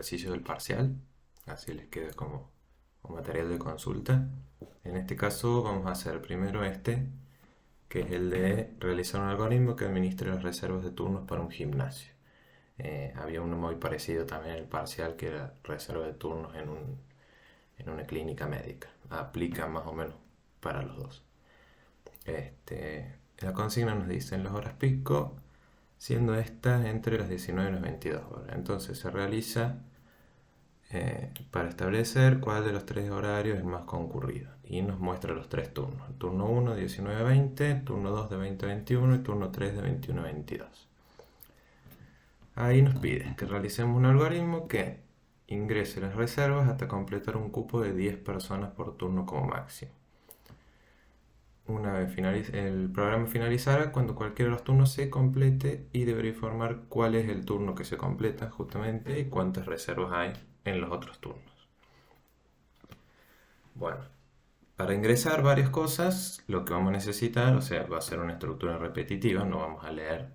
ejercicios del parcial, así les queda como material de consulta. En este caso vamos a hacer primero este, que es el de realizar un algoritmo que administre las reservas de turnos para un gimnasio. Había uno muy parecido también en el parcial, que era reserva de turnos en una clínica médica. Aplica más o menos para los dos. La consigna nos dice en las horas pico, siendo estas entre las 19 y las 22 horas. Entonces se realiza para establecer cuál de los tres horarios es más concurrido. Y nos muestra los tres turnos. El turno 1 de 19 a 20, turno 2 de 20 a 21 y turno 3 de 21 a 22. Ahí nos pide que realicemos un algoritmo que ingrese las reservas hasta completar un cupo de 10 personas por turno como máximo. Una vez el programa finalizará cuando cualquiera de los turnos se complete y debería informar cuál es el turno que se completa justamente y cuántas reservas hay en los otros turnos. Bueno, para ingresar varias cosas, lo que vamos a necesitar, o sea, va a ser una estructura repetitiva, no vamos a leer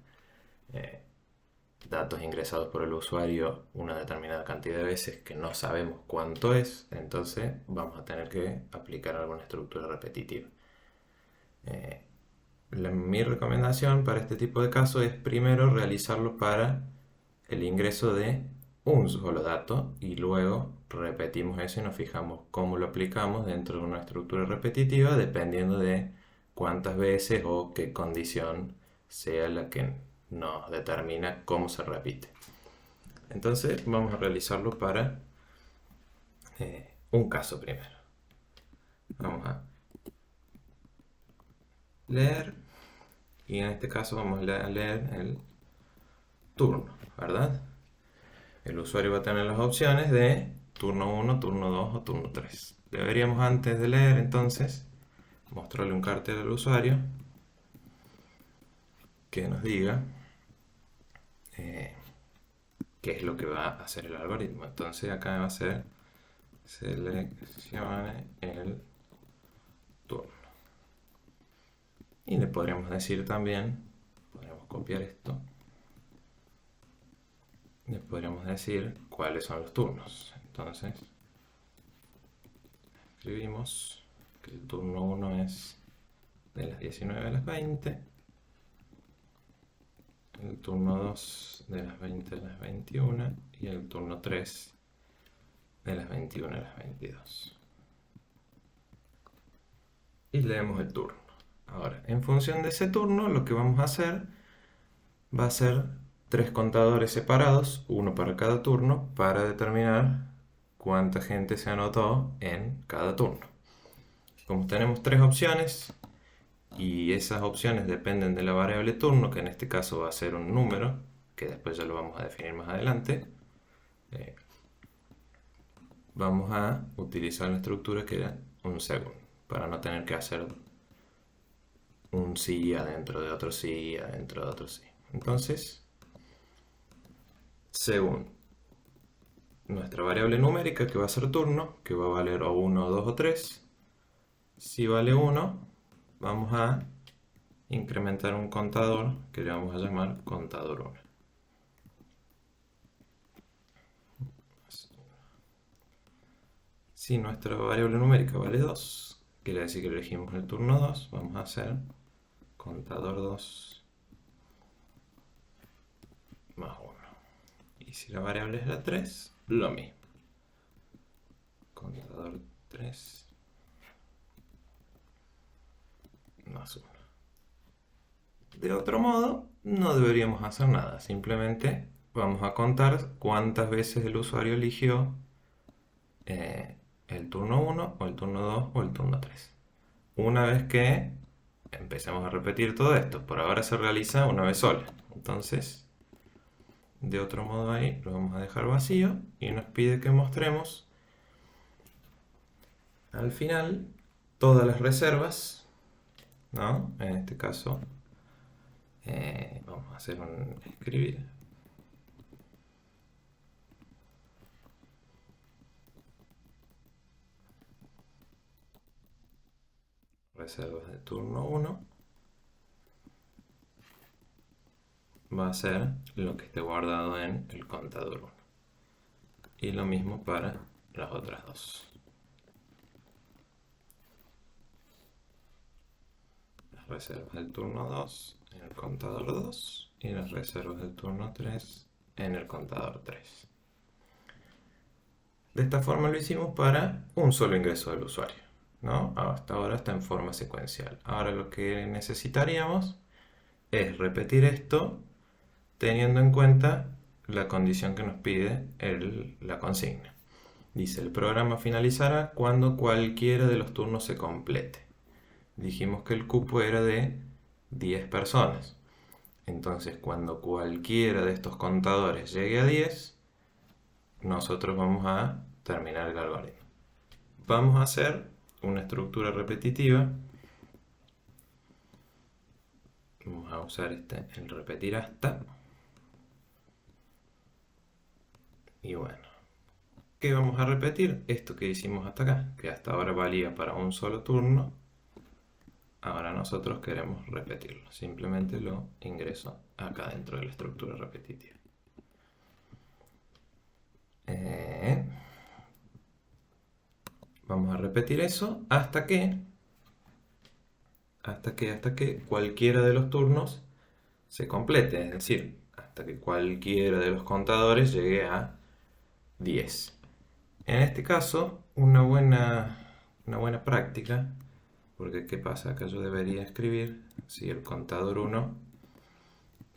datos ingresados por el usuario una determinada cantidad de veces que no sabemos cuánto es, entonces vamos a tener que aplicar alguna estructura repetitiva. Mi recomendación para este tipo de casos es primero realizarlo para el ingreso de un solo dato y luego repetimos eso y nos fijamos cómo lo aplicamos dentro de una estructura repetitiva dependiendo de cuántas veces o qué condición sea la que nos determina cómo se repite. Entonces vamos a realizarlo para un caso primero. Vamos a leer y en este caso vamos a leer el turno, ¿verdad? El usuario va a tener las opciones de turno 1, turno 2 o turno 3. Deberíamos antes de leer entonces mostrarle un cartel al usuario que nos diga qué es lo que va a hacer el algoritmo. Entonces acá va a ser seleccione el turno. Y le podríamos decir también, podríamos copiar esto, le podríamos decir cuáles son los turnos. Entonces escribimos que el turno 1 es de las 19 a las 20, el turno 2 de las 20 a las 21 y el turno 3 de las 21 a las 22. Y leemos el turno. Ahora, en función de ese turno, lo que vamos a hacer va a ser tres contadores separados, uno para cada turno, para determinar cuánta gente se anotó en cada turno. Como tenemos tres opciones y esas opciones dependen de la variable turno, que en este caso va a ser un número, que después ya lo vamos a definir más adelante, vamos a utilizar la estructura que era un según, para no tener que hacer un sí adentro de otro sí, adentro de otro sí. Entonces, según nuestra variable numérica, que va a ser turno, que va a valer o 1, 2 o 3, si vale 1, vamos a incrementar un contador que le vamos a llamar contador 1. Si nuestra variable numérica vale 2, quiere decir que elegimos el turno 2, vamos a hacer contador 2 más 1. Y si la variable es la 3, lo mismo. Contador 3 más 1. De otro modo, no deberíamos hacer nada. Simplemente vamos a contar cuántas veces el usuario eligió el turno 1 o el turno 2 o el turno 3. Una vez que empecemos a repetir todo esto, por ahora se realiza una vez sola. Entonces, de otro modo ahí lo vamos a dejar vacío y nos pide que mostremos al final todas las reservas, ¿no? En este caso vamos a hacer un escribir reservas de turno 1 va a ser lo que esté guardado en el contador 1. y lo mismo para las otras dos. Las reservas del turno 2 en el contador 2 y las reservas del turno 3 en el contador 3. De esta forma lo hicimos para un solo ingreso del usuario, ¿no? Hasta ahora está en forma secuencial. Ahora lo que necesitaríamos es repetir esto teniendo en cuenta la condición que nos pide la consigna. Dice, el programa finalizará cuando cualquiera de los turnos se complete. Dijimos que el cupo era de 10 personas. Entonces, cuando cualquiera de estos contadores llegue a 10, nosotros vamos a terminar el algoritmo. Vamos a hacer una estructura repetitiva. Vamos a usar el repetir hasta. Y bueno, ¿qué vamos a repetir? Esto que hicimos hasta acá, que hasta ahora valía para un solo turno. Ahora nosotros queremos repetirlo. Simplemente lo ingreso acá dentro de la estructura repetitiva. Vamos a repetir eso hasta que cualquiera de los turnos se complete, es decir, hasta que cualquiera de los contadores llegue a 10. En este caso, una buena práctica, porque ¿qué pasa? Acá yo debería escribir si el contador 1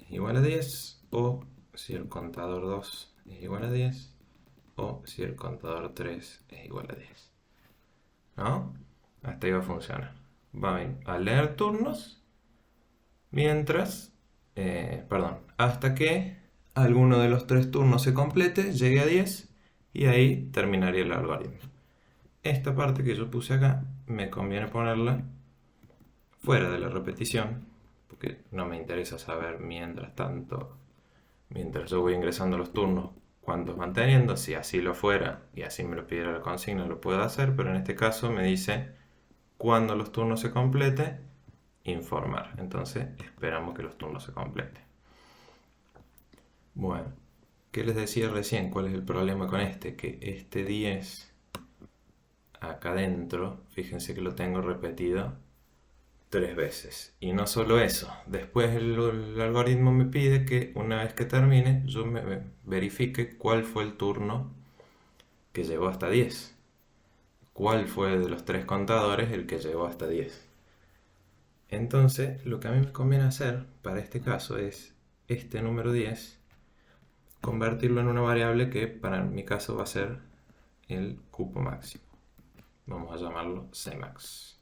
es igual a 10, o si el contador 2 es igual a 10, o si el contador 3 es igual a 10. ¿No? Hasta ahí va a funcionar. Va a leer turnos hasta que alguno de los 3 turnos se complete, llegue a 10 y ahí terminaría el algoritmo. Esta parte que yo puse acá me conviene ponerla fuera de la repetición, porque no me interesa saber mientras yo voy ingresando los turnos, cuántos van teniendo. Si así lo fuera y así me lo pidiera la consigna, lo puedo hacer, pero en este caso me dice cuando los turnos se completen, informar. Entonces esperamos que los turnos se completen. Bueno, ¿qué les decía recién? ¿Cuál es el problema con este? Que este 10 acá adentro, fíjense que lo tengo repetido 3 veces. Y no solo eso, después el algoritmo me pide que una vez que termine, yo me verifique cuál fue el turno que llegó hasta 10. ¿Cuál fue de los 3 contadores el que llegó hasta 10? Entonces, lo que a mí me conviene hacer para este caso es este número 10, convertirlo en una variable que para mi caso va a ser el cupo máximo. Vamos a llamarlo Cmax,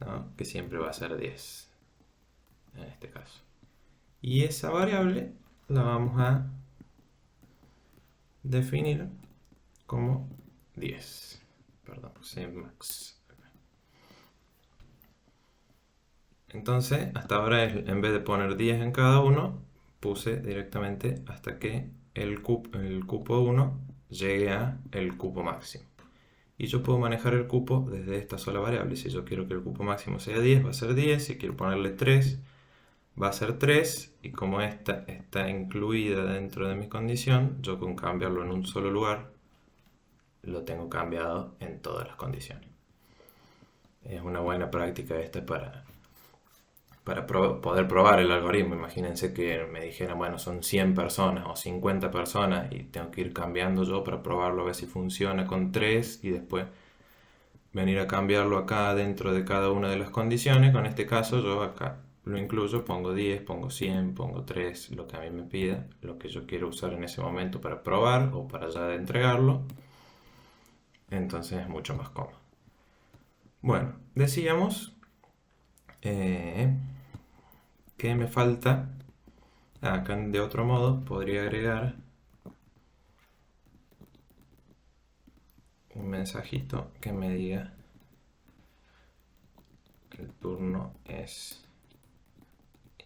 ¿no? Que siempre va a ser 10 en este caso. Y esa variable la vamos a definir como 10. Perdón, Cmax. Entonces, hasta ahora en vez de poner 10 en cada uno, puse directamente hasta que el cupo 1 llegue a el cupo máximo. Y yo puedo manejar el cupo desde esta sola variable. Si yo quiero que el cupo máximo sea 10, va a ser 10. Si quiero ponerle 3, va a ser 3. Y como esta está incluida dentro de mi condición, yo con cambiarlo en un solo lugar, lo tengo cambiado en todas las condiciones. Es una buena práctica esta para poder probar el algoritmo. Imagínense que me dijeran, bueno, son 100 personas o 50 personas y tengo que ir cambiando yo para probarlo a ver si funciona con 3 y después venir a cambiarlo acá dentro de cada una de las condiciones. Con este caso yo acá lo incluyo, pongo 10, pongo 100, pongo 3, lo que a mí me pida, lo que yo quiero usar en ese momento para probar o para ya de entregarlo. Entonces es mucho más cómodo. Bueno, decíamos que me falta. Acá de otro modo podría agregar un mensajito que me diga que el turno es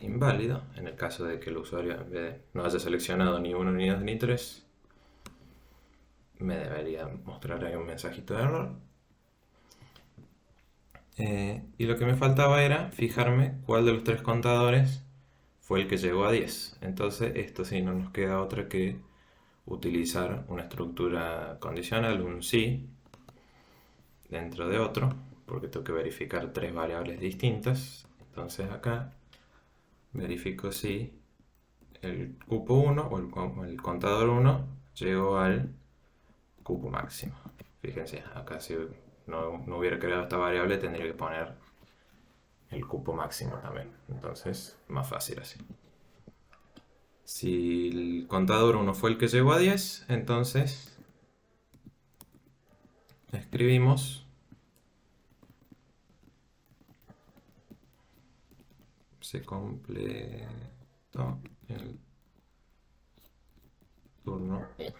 inválido en el caso de que el usuario no haya seleccionado ni 1, ni 2, ni 3. Me debería mostrar ahí un mensajito de error. Y lo que me faltaba era fijarme cuál de los 3 contadores fue el que llegó a 10. Entonces esto sí no nos queda otra que utilizar una estructura condicional, un si, dentro de otro, porque tengo que verificar tres variables distintas. Entonces acá verifico si el cupo 1 o el contador 1 llegó al cupo máximo. Fíjense, acá si no hubiera creado esta variable tendría que poner el cupo máximo también. Entonces, más fácil así. Si el contador 1 fue el que llegó a 10, entonces escribimos se completó el turno 1.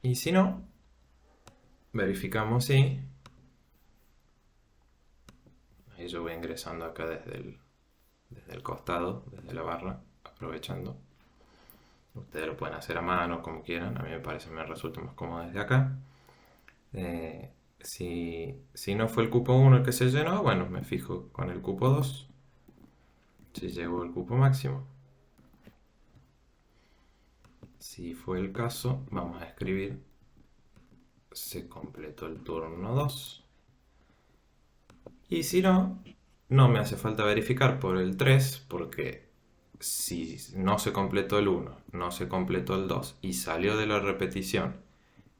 Y si no, verificamos si. Ahí yo voy ingresando acá desde el costado, desde la barra, aprovechando. Ustedes lo pueden hacer a mano, como quieran. A mí me resulta más cómodo desde acá. Si no fue el cupo 1 el que se llenó, bueno, me fijo con el cupo 2. Si llegó el cupo máximo. Si fue el caso, vamos a escribir se completó el turno 2. Y si no, no me hace falta verificar por el 3, porque si no se completó el 1, no se completó el 2 y salió de la repetición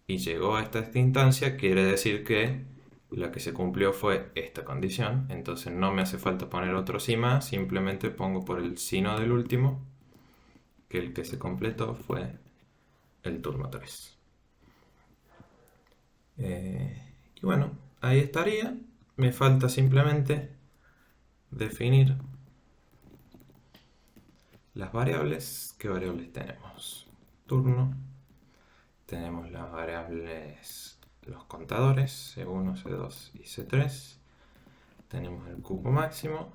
y llegó a esta instancia, quiere decir que la que se cumplió fue esta condición. Entonces no me hace falta poner otro si más, simplemente pongo por el sino del último que el que se completó fue el turno 3. Y bueno, ahí estaría. Me falta simplemente definir las variables. ¿Qué variables tenemos? Turno. Tenemos las variables, los contadores, C1, C2 y C3. Tenemos el cupo máximo.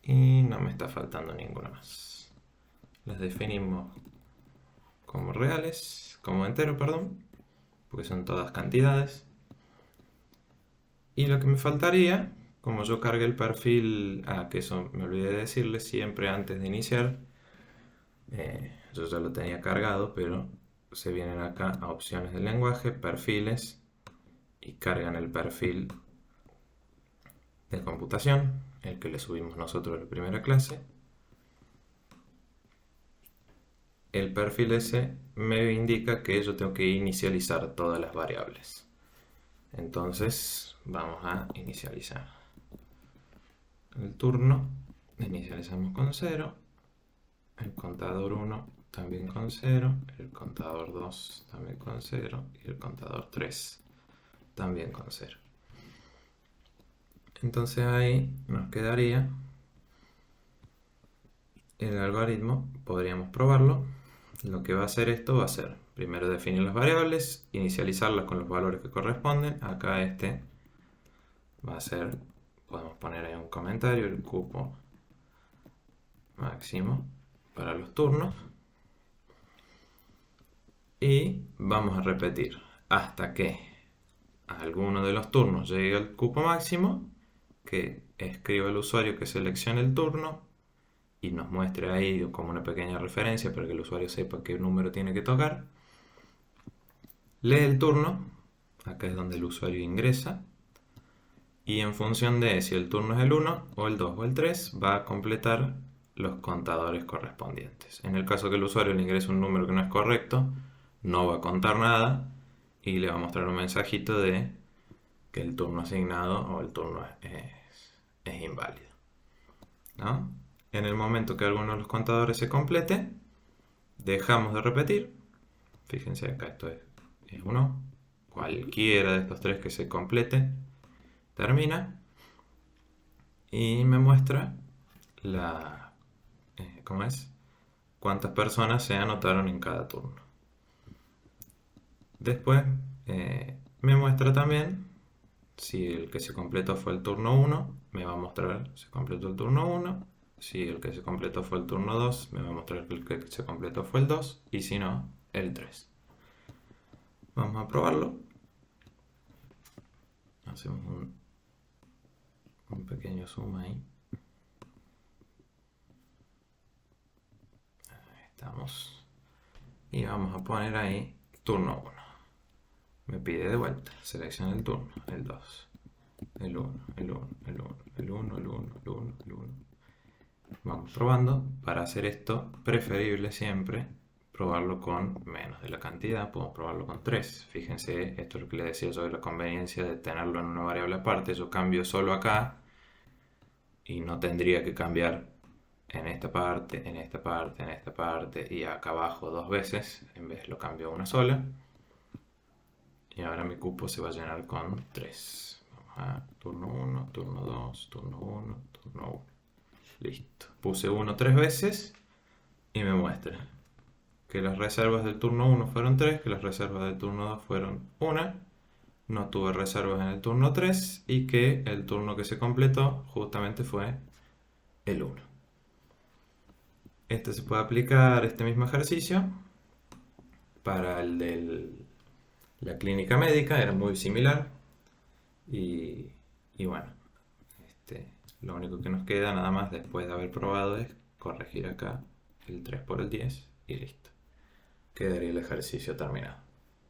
Y no me está faltando ninguna más. Las definimos como reales, como entero, perdón, porque son todas cantidades. Y lo que me faltaría, como yo cargué el perfil, que eso me olvidé de decirles siempre antes de iniciar, yo ya lo tenía cargado, pero se vienen acá a opciones del lenguaje, perfiles, y cargan el perfil de computación, el que le subimos nosotros en la primera clase. El perfil ese me indica que yo tengo que inicializar todas las variables. Entonces vamos a inicializar el turno. Inicializamos con 0. El contador 1 también con 0. El contador 2 también con 0. Y el contador 3 también con 0. Entonces ahí nos quedaría el algoritmo. Podríamos probarlo. Lo que va a hacer esto va a ser primero definir las variables, inicializarlas con los valores que corresponden. Acá este va a ser, podemos poner ahí un comentario, el cupo máximo para los turnos. Y vamos a repetir hasta que a alguno de los turnos llegue al cupo máximo, que escriba el usuario que seleccione el turno y nos muestre ahí como una pequeña referencia para que el usuario sepa qué número tiene que tocar. Lee el turno, acá es donde el usuario ingresa, y en función de si el turno es el 1 o el 2 o el 3 va a completar los contadores correspondientes. En el caso que el usuario le ingrese un número que no es correcto, no va a contar nada y le va a mostrar un mensajito de que el turno asignado o el turno es inválido, ¿no? En el momento que alguno de los contadores se complete, dejamos de repetir. Fíjense acá, esto es 1. Cualquiera de estos tres que se complete termina y me muestra ¿cómo es? Cuántas personas se anotaron en cada turno. Después me muestra también si el que se completó fue el turno 1, me va a mostrar se completó el turno 1. Si el que se completó fue el turno 2, me va a mostrar que el que se completó fue el 2. Y si no, el 3. Vamos a probarlo. Hacemos un pequeño zoom ahí. estamos. Y vamos a poner ahí turno 1. Me pide de vuelta, selecciono el turno, el 2, el 1, el 1, el 1, el 1, el 1, el 1, el 1. Vamos probando. Para hacer esto, preferible siempre probarlo con menos de la cantidad. Podemos probarlo con 3. Fíjense, esto es lo que les decía sobre la conveniencia de tenerlo en una variable aparte. Yo cambio solo acá y no tendría que cambiar en esta parte, en esta parte, en esta parte y acá abajo 2 veces. En vez lo cambio a una sola. Y ahora mi cupo se va a llenar con 3. Vamos a turno 1, turno 2, turno 1, turno 1. Listo. Puse 1 3 veces y me muestra que las reservas del turno 1 fueron 3, que las reservas del turno 2 fueron 1, no tuve reservas en el turno 3 y que el turno que se completó justamente fue el 1. Este se puede aplicar, este mismo ejercicio, para el de la clínica médica, era muy similar. Y bueno, lo único que nos queda nada más después de haber probado es corregir acá el 3 por el 10 y listo. Quedaría el ejercicio terminado.